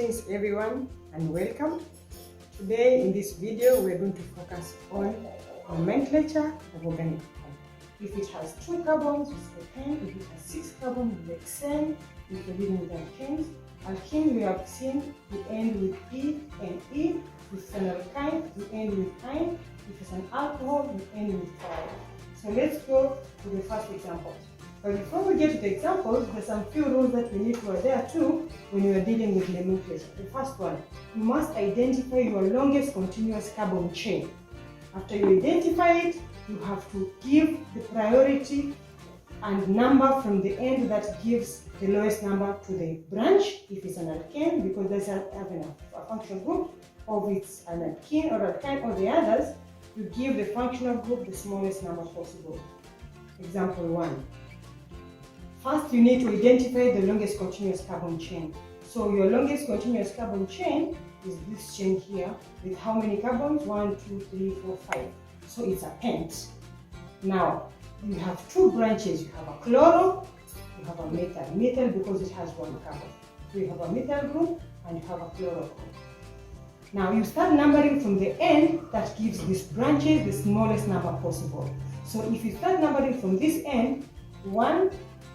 Greetings everyone and welcome. Today in this video we're going to focus on nomenclature of organic compound. If it has 2 carbons, it's alkane. If it has 6 carbons, it's hexane. If we're dealing with alkanes, alkene we have seen we end with E and E. If it's an alkyne, we end with ine. If it's an alcohol, we end with fire. So let's go to the first example. But before we get to the examples, there's some few rules that we need to adhere to when you are dealing with nomenclature. The first one, you must identify your longest continuous carbon chain. After you identify it, you have to give the priority and number from the end that gives the lowest number to the branch, if it's an alkane, because there's a functional group, or if it's an alkene or alkyne or the others, you give the functional group the smallest number possible. Example 1. First, you need to identify the longest continuous carbon chain. So your longest continuous carbon chain is this chain here with how many carbons? 1, 2, 3, 4, 5. So it's a pent. Now, you have 2 branches. You have a chloro, you have a methyl. Methyl because it has 1 carbon. So you have a methyl group and you have a chloro group. Now you start numbering from the end that gives these branches the smallest number possible. So if you start numbering from this end, 1,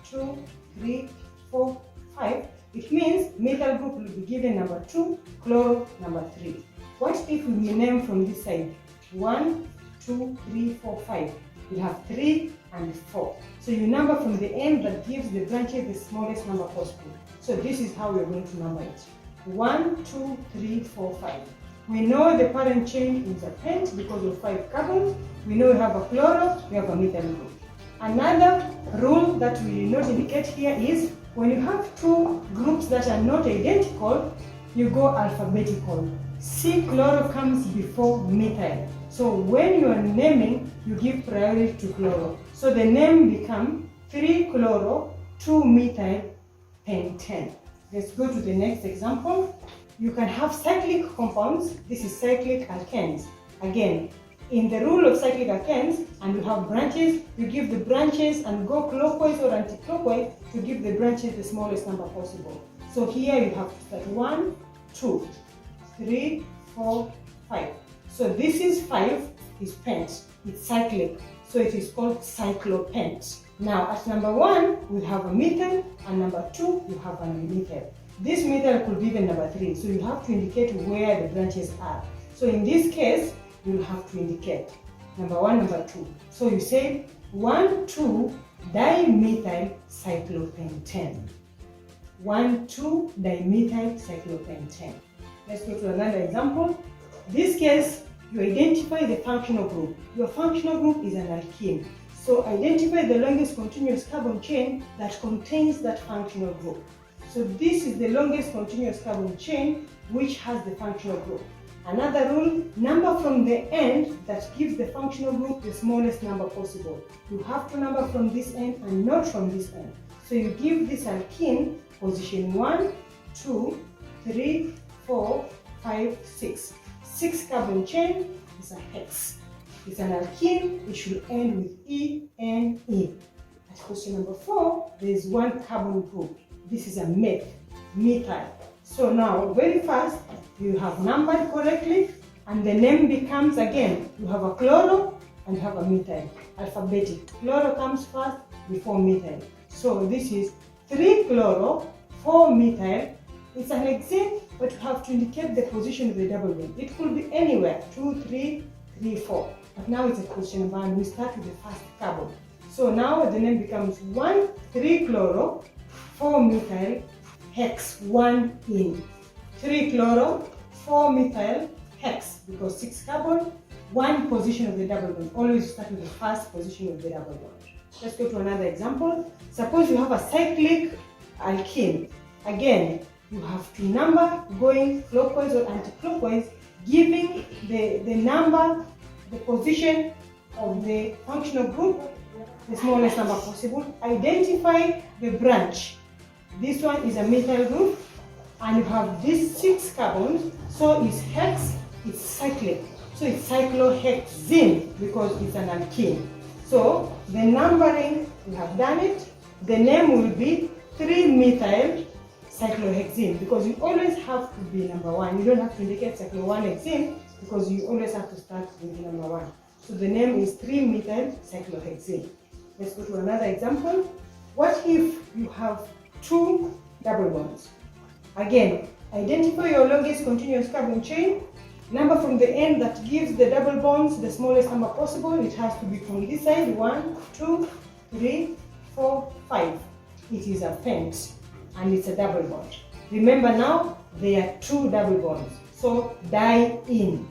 2, 3, 4, 5, it means methyl group will be given number 2, chloro number 3. What if we name from this side? 1, 2, 3, 4, 5. We have 3 and 4. So you number from the end that gives the branches the smallest number possible. So this is how we're going to number it. 1, 2, 3, 4, 5. We know the parent chain is a pent because of 5 carbons. We know we have a chloro, we have a methyl group. Another rule that we not indicate here is when you have 2 groups that are not identical, you go alphabetical. C chloro comes before methyl. So when you are naming, you give priority to chloro. So the name becomes 3 chloro, 2 methyl, pentane. Let's go to the next example. You can have cyclic compounds. This is cyclic alkanes. Again, in the rule of cyclic alkanes, and you have branches, you give the branches and go clockwise or anti-clockwise to give the branches the smallest number possible. So here you have to start 1, 2, 3, 4, 5. So this is 5 is pent. It's cyclic. So it is called cyclopent. Now at number 1, we have a methyl, and number 2, you have a methyl. This methyl could be even number 3. So you have to indicate where the branches are. So in this case, you'll have to indicate number 1, number 2. So you say 1, 2 dimethyl cyclopentane. 1, 2 dimethyl cyclopentane. Let's go to another example. This case, you identify the functional group. Your functional group is an alkene. So identify the longest continuous carbon chain that contains that functional group. So this is the longest continuous carbon chain which has the functional group. Another rule, number from the end that gives the functional group the smallest number possible. You have to number from this end and not from this end. So you give this alkene position 1, 2, 3, 4, 5, 6. 6 carbon chain is a hex. It's an alkene, it should end with E and E. At question number 4, there is 1 carbon group. This is a methyl. So now, very fast, you have numbered correctly, and the name becomes, again, you have a chloro and you have a methyl. Alphabetic. Chloro comes first before methyl. So this is 3 chloro, 4 methyl. It's an hexane, but you have to indicate the position of the double bond. It could be anywhere, 2, 3, 3, 4. But now it's a question number, and we start with the first carbon. So now the name becomes 1, 3 chloro, 4 methyl, hex 1 in. 3 chloro, 4 methyl, hex, because 6 carbon, 1 position of the double bond. Always start with the first position of the double bond. Let's go to another example. Suppose you have a cyclic alkene. Again, you have to number going clockwise or anti-clockwise, giving the number, the position of the functional group, the smallest number possible. Identify the branch. This one is a methyl group, and you have these 6 carbons, so it's hex, it's cyclic. So it's cyclohexene because it's an alkene. So the numbering, we have done it. The name will be 3-methyl cyclohexene, because you always have to be number 1. You don't have to indicate cyclo-1-hexene because you always have to start with number 1. So the name is 3-methyl cyclohexene. Let's go to another example. What if you have 2 double bonds? Again, identify your longest continuous carbon chain. Number from the end that gives the double bonds the smallest number possible. It has to be from this side. 1, 2, 3, 4, 5. It is a pent and it's a double bond. Remember now, there are 2 double bonds. So di-in.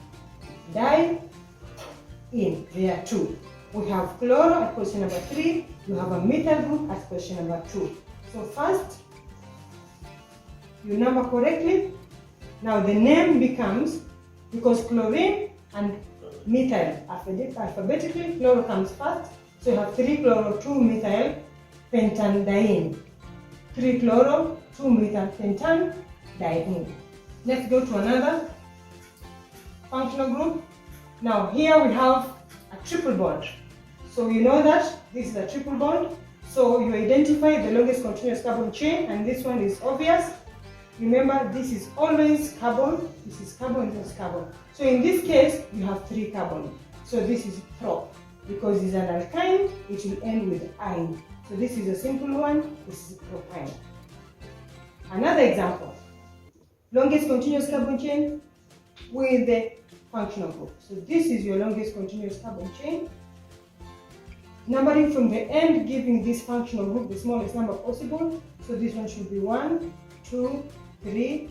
Di-in. There are 2. We have chloro at position number 3. You have a methyl group at position number 2. So first, you number correctly. Now the name becomes, because chlorine and methyl alphabetically, chloro comes first. So you have 3-chloro, 2-methyl pentanediene. 3-chloro, 2-methyl pentanediene. Let's go to another functional group. Now here we have a triple bond. So you know that this is a triple bond. So you identify the longest continuous carbon chain, and this one is obvious. Remember, this is always carbon, this is carbon, this is carbon. So in this case, you have 3 carbon. So this is prop. Because it's an alkyne, it will end with ine. So this is a simple one, this is propyne. Another example. Longest continuous carbon chain with the functional group. So this is your longest continuous carbon chain. Numbering from the end, giving this functional group the smallest number possible. So this one should be 1, 2, 3,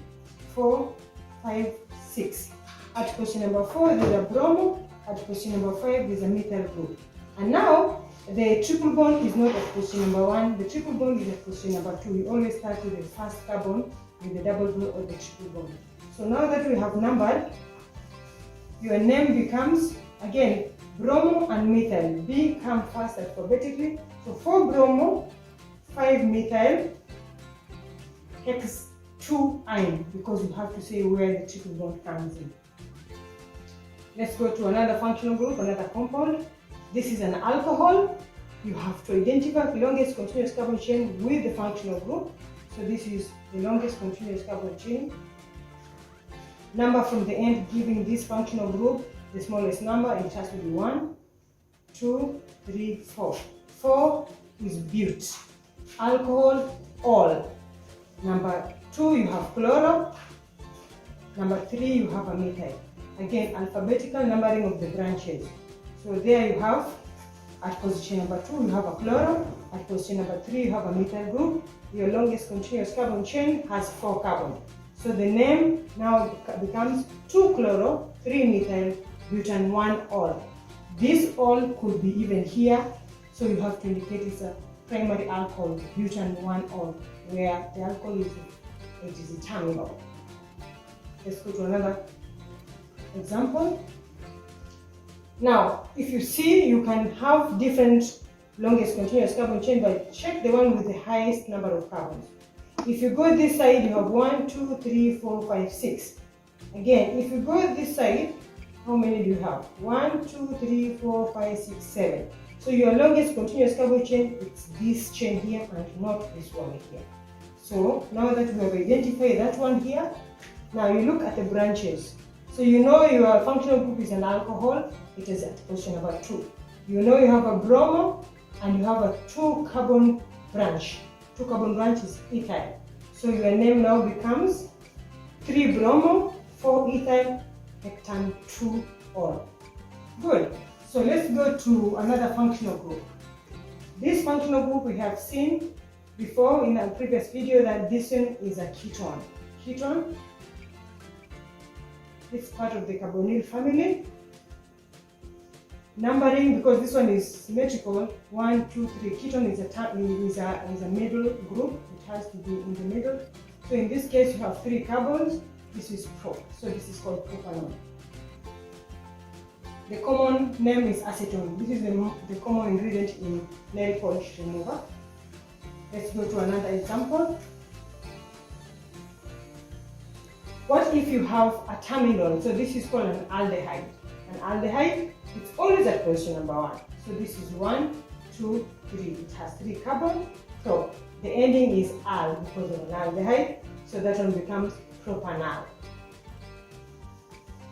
4, 5, 6. At position number 4, there's a bromo. At position number 5, there's a methyl group. And now, the triple bond is not at position number 1. The triple bond is at position number 2. We always start with the first carbon with the double bond or the triple bond. So now that we have numbered, your name becomes, again, bromo and methyl. B come first alphabetically. So 4 bromo, 5 methyl, hex 2 ine, because you have to say where the triple bond comes in. Let's go to another functional group, another compound. This is an alcohol. You have to identify the longest continuous carbon chain with the functional group. So this is the longest continuous carbon chain. Number from the end giving this functional group the smallest number. It has to be 1, 2, 3, 4. 4 is bute. Alcohol, all. Number 2, you have chloro. Number 3, you have a methyl. Again, alphabetical numbering of the branches. So there you have, at position number 2, you have a chloro. At position number 3, you have a methyl group. Your longest continuous carbon chain has 4 carbon. So the name now becomes 2-chloro, 3-methyl, butane 1-all. This all could be even here, so you have to indicate it's a primary alcohol, butane 1-all, where the alcohol is a terminal. Let's go to another example. Now, if you see, you can have different longest continuous carbon chain, but check the one with the highest number of carbons. If you go this side, you have 1, 2, 3, 4, 5, 6. Again, if you go this side, how many do you have? 1, 2, 3, 4, 5, 6, 7. So your longest continuous carbon chain is this chain here and not this one here. So now that we have identified that one here, now you look at the branches. So you know your functional group is an alcohol, it is at position number 2. You know you have a bromo and you have a 2-carbon branch. 2-carbon branch is ethyl. So your name now becomes 3-bromo, 4-ethyl, hectane 2-all. Good. So let's go to another functional group. This functional group we have seen before in our previous video that this one is a ketone. Ketone, it's part of the carbonyl family. Numbering, because this one is symmetrical, 1, 2, 3. Ketone is a middle group. It has to be in the middle. So in this case, you have 3 carbons. This is prop. So this is called propanol. The common name is acetone. This is the common ingredient in nail polish remover. Let's go to another example. What if you have a terminal? So this is called an aldehyde. An aldehyde, it's always at position number 1. So this is 1, 2, 3. It has 3 carbons. So the ending is al because of an aldehyde. So that one becomes propanal.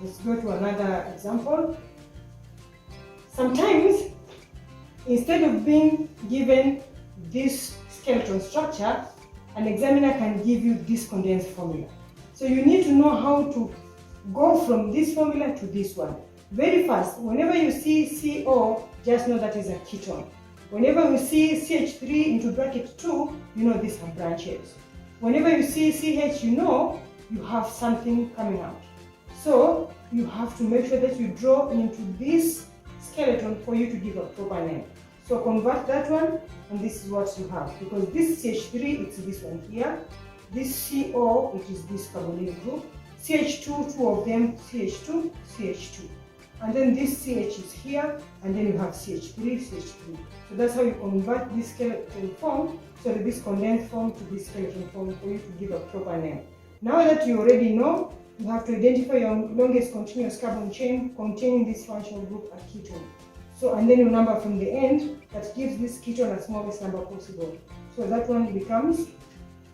Let's go to another example. Sometimes, instead of being given this skeleton structure, an examiner can give you this condensed formula. So you need to know how to go from this formula to this one. Very fast, whenever you see CO, just know that is a ketone. Whenever you see CH3 into bracket 2, you know these are branches. Whenever you see CH, you know you have something coming out. So you have to make sure that you draw into this skeleton for you to give a proper name. So convert that one, and this is what you have. Because this CH3, it's this one here. This CO, it is this carbonyl group. CH2, two of them, CH2, CH2. And then this CH is here, and then you have CH3, CH3. So that's how you convert this skeleton form, so this condensed form to this skeleton form for you to give a proper name. Now that you already know, you have to identify your longest continuous carbon chain containing this functional group, a ketone. So, and then you number from the end, that gives this ketone the smallest number possible. So that one becomes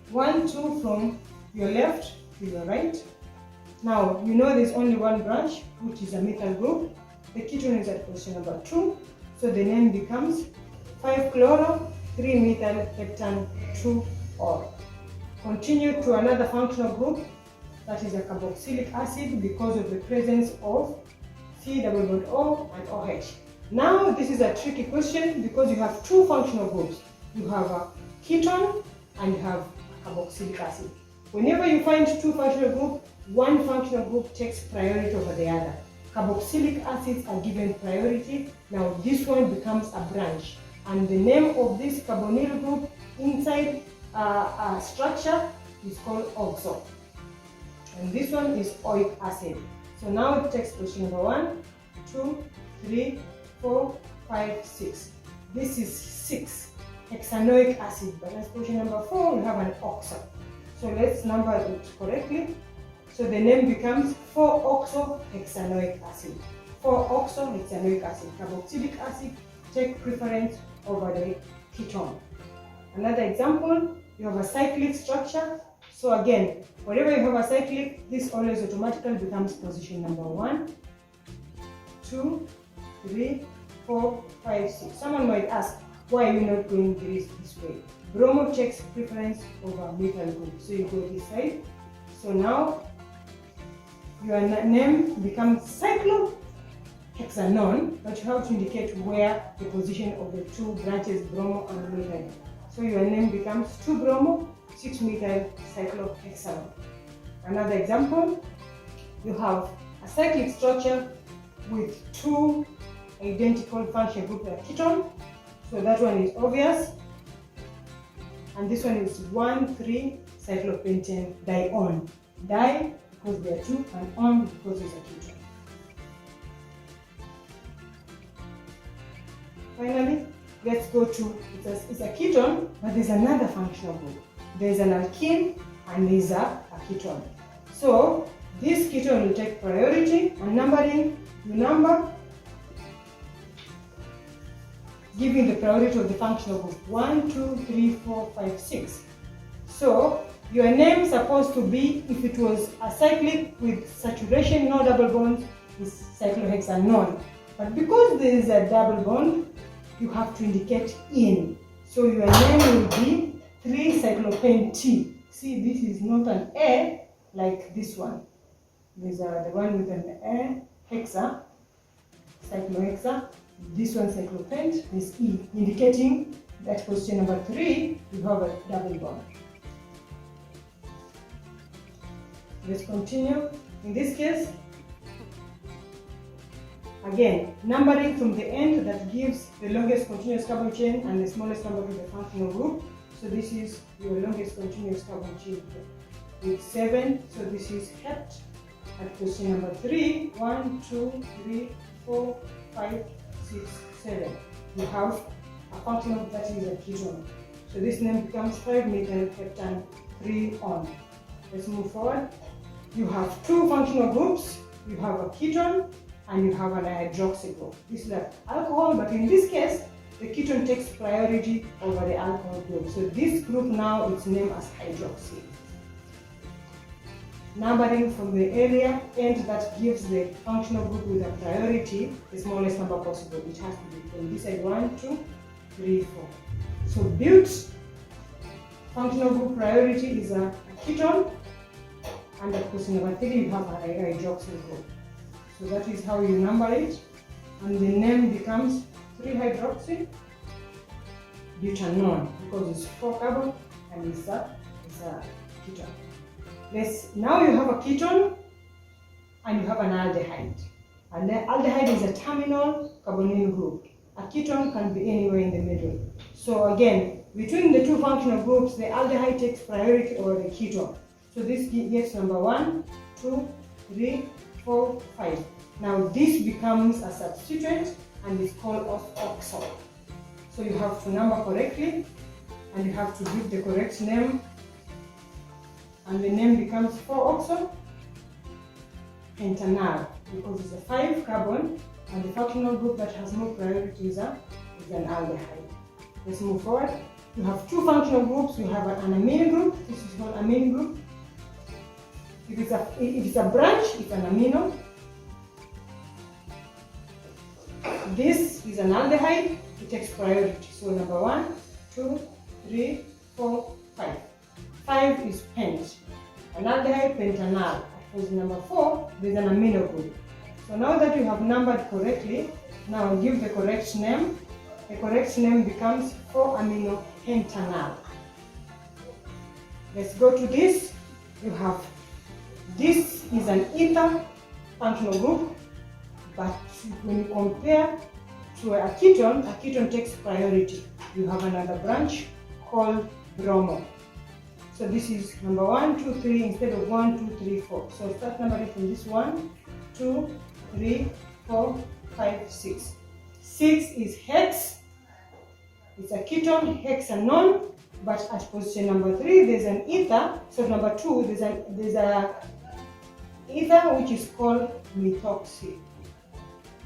1, 2 from your left to your right. Now, you know there's only one branch, which is a methyl group. The ketone is at position number 2. So the name becomes 5-chloro, 3-methyl heptane 2-ol. Continue to another functional group, that is a carboxylic acid, because of the presence of C-double-bond-O and OH. Now, this is a tricky question because you have two functional groups. You have a ketone and you have a carboxylic acid. Whenever you find two functional groups, one functional group takes priority over the other. Carboxylic acids are given priority. Now this one becomes a branch, and the name of this carbonyl group inside a structure is called oxo. And this one is oic acid. So now it takes position number 1, 2, 3, 4, 5, 6. This is 6 hexanoic acid, but as position number 4 we have an oxo. So let's number it correctly. So the name becomes 4-oxohexanoic acid. 4-oxohexanoic acid. Carboxylic acid take preference over the ketone. Another example, you have a cyclic structure. So again, wherever you have a cyclic, this always automatically becomes position number 1, 2, 3, 4, 5, 6. Someone might ask, why are you not going this way? Bromo takes preference over methyl group. So you go this side. So now your name becomes cyclohexanone, but you have to indicate where the position of the two branches, bromo and methyl. So your name becomes 2-bromo, 6-methyl cyclohexanone. Another example, you have a cyclic structure with two identical functional groups of ketone. So that one is obvious. And this one is 1,3-cyclopentane dione. Di because there are two, and on because it's a ketone. Finally, let's go to, it's a ketone, but there's another functional group. There's an alkene and there's a ketone. So this ketone will take priority, and numbering, you number, giving the priority of the functional group 1, 2, 3, 4, 5, 6. So your name is supposed to be, if it was a cyclic with saturation, no double bonds, is cyclohexanone. But because there is a double bond, you have to indicate in. So your name will be 3-cyclopentene. See, this is not an A like this one. These are the one with an A, hexa, cyclohexa. This one, cyclopent, is E, indicating that position number 3, you have a double bond. Let's continue. In this case, again, numbering from the end that gives the longest continuous carbon chain and the smallest number to the functional group. So this is your longest continuous carbon chain with 7. So this is hept at position number 3. 1, 2, 3, 4, 5, 6, 7. You have a functional that is a ketone. So this name becomes 5-methyl heptane 3-on. Let's move forward. You have two functional groups. You have a ketone and you have an hydroxy group. This is an alcohol, but in this case, the ketone takes priority over the alcohol group. So this group now is named as hydroxy. Numbering from the area end that gives the functional group with a priority the smallest number possible. It has to be from this side 1, 2, 3, 4. So built functional group priority is a ketone, and at position number 3 you have a hydroxyl group. So that is how you number it, and the name becomes 3-hydroxy butanone because it's 4 carbon and it's a ketone. Now you have a ketone and you have an aldehyde. And the aldehyde is a terminal carbonyl group. A ketone can be anywhere in the middle. So again, between the two functional groups, the aldehyde takes priority over the ketone. So this gets number 1, 2, 3, 4, 5. Now this becomes a substituent and is called oxo. So you have to number correctly and you have to give the correct name, and the name becomes 4-oxo-pentanal because it's a 5 carbon and the functional group that has no priority is an aldehyde. Let's move forward. You have two functional groups. You have an amino group. This is called amino group. If it's a branch, it's an amino. This is an aldehyde. It takes priority. So number 1, 2, 3, 4, 5. 5 is pent. An aldehyde pentanal. Because number 4, there's an amino group. So now that you have numbered correctly, now give the correct name. The correct name becomes 4-amino-pentanal. Let's go to this. You have, this is an ether functional group, but when you compare to a ketone takes priority. You have another branch called bromo. So this is number 1, 2, 3 instead of 1, 2, 3, 4. So start numbering from this 1, 2, 3, 4, 5, 6. 6 is hex. It's a ketone, hexanone, but at position number 3 there's an ether. So number 2 there's a ether which is called methoxy.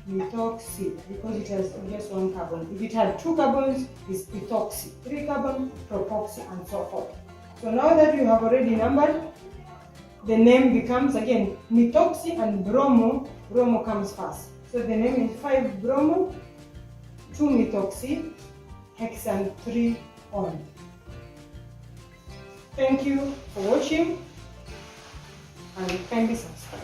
Methoxy because it has just 1 carbon. If it had 2 carbons, it's ethoxy. 3 carbon, propoxy, and so forth. So now that you have already numbered, the name becomes again methoxy and bromo. Bromo comes first. So the name is 5-bromo, 2-methoxy, hexane 3-on. Thank you for watching and kindly subscribe.